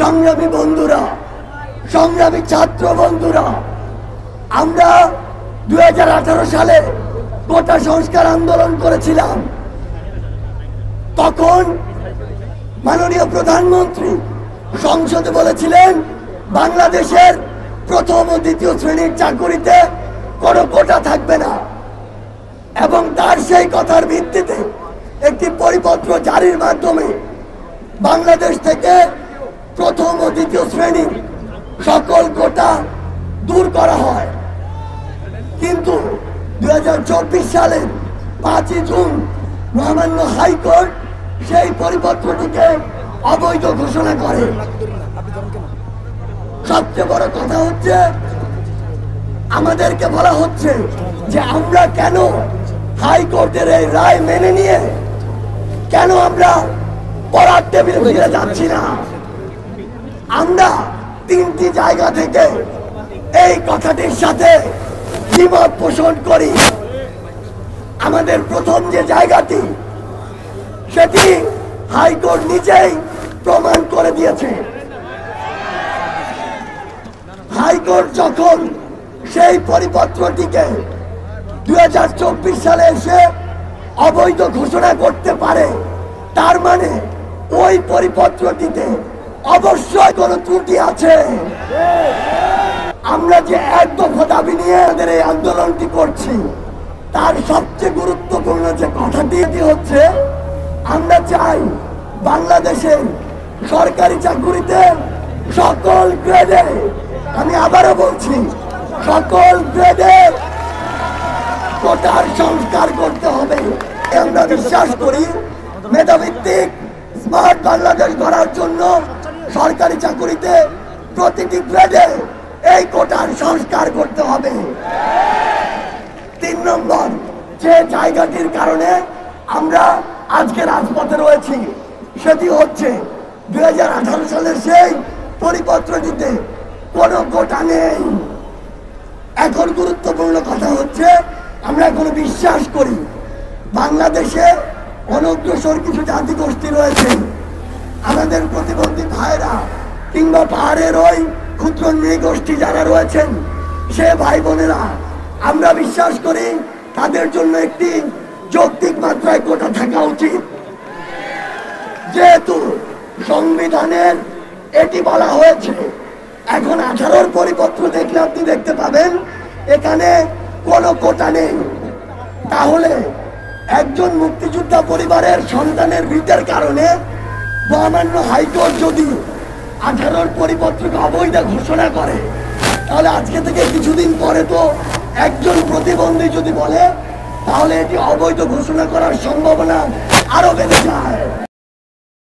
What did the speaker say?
সংগ্রামী বন্ধুরা, সংগ্রামী ছাত্র বন্ধুরা, আমরা 2018 সালে কোটা সংস্কার আন্দোলন করেছিলাম। তখন মাননীয় প্রধানমন্ত্রী সংসদে বলেছিলেন বাংলাদেশের প্রথম ও দ্বিতীয় শ্রেণীর চাকুরিতে কোনো কোটা থাকবে না, এবং তার সেই কথার ভিত্তিতে একটি পরিপত্র জারির মাধ্যমে বাংলাদেশ থেকে প্রথম ও দ্বিতীয় শ্রেণীর সকল কোটা দূর করা হয়। কিন্তু 2024 সালের 5 জুন মহামান্য হাইকোর্ট সেই পরিপত্রটিকে অবৈধ ঘোষণা করে। সবচেয়ে বড় কথা হচ্ছে, আমাদেরকে বলা হচ্ছে যে আমরা কেন হাইকোর্টের এই রায় মেনে নিয়ে কেন আমরা পড়ার টেবিলে ফিরে যাচ্ছি না। আমরা 3টি জায়গা থেকে এই কথাটির সাথে দ্বিমত পোষণ করি। আমাদের প্রথম যে জায়গাটি, সেটি হাইকোর্ট নিজেই প্রমাণ করে দিয়েছে। হাইকোর্ট যখন সেই পরিপত্রটিকে 2024 সালে এসে অবৈধ ঘোষণা করতে পারে, তার মানে ওই পরিপত্রটিতে অবশ্যই কোনো ত্রুটি আছে। আমরা যে এক দফা দাবি নিয়ে আমাদের এই আন্দোলনটি করছি, তার সবচেয়ে গুরুত্বপূর্ণ যে কথাটি হচ্ছে, আমরা চাই বাংলাদেশের সরকারি চাকুরিতে সকল গ্রেডে, আমি আবারও বলছি, সকল গ্রেডে কোটার সংস্কার করতে হবে। আমরা বিশ্বাস করি মেধাভিত্তিক স্মার্ট বাংলাদেশ গড়ার জন্য সরকারি চাকুরিতে প্রতিটি গ্রেডে এই কোটার সংস্কার করতে হবে। 3 নম্বর যে জায়গাটির কারণে আমরা আজকে রাজপথে রয়েছি, সেটি হচ্ছে 2018 সালের সেই পরিপত্রটিতে কোনো কোটা নেই। এখন গুরুত্বপূর্ণ কথা হচ্ছে, আমরা এখনো বিশ্বাস করি বাংলাদেশে অনগ্রসর কিছু জাতিগোষ্ঠী রয়েছে, আমাদের প্রতিবন্ধী ভাইরা কিংবা পাহাড়ের ওই ক্ষুদ্র নৃগোষ্ঠী যারা রয়েছেন, সে ভাই বোনেরা, আমরা বিশ্বাস করি তাদের জন্য একটি যৌক্তিক মাত্রায় কোটা থাকা উচিত। যেহেতু সংবিধানের এটি বলা হয়েছে, এখন 18 পরিপত্র দেখলে আপনি দেখতে পাবেন এখানে কোনো কোটা নেই। তাহলে একজন মুক্তিযোদ্ধা পরিবারের সন্তানের ভিটের কারণে মহামান্য হাইকোর্ট যদি 18 পরিপত্রকে অবৈধ ঘোষণা করে, তাহলে আজকে থেকে কিছুদিন পরে তো একজন প্রতিবন্ধী যদি বলে, তাহলে এটি অবৈধ ঘোষণা করার সম্ভাবনা আরো বেড়ে যায়।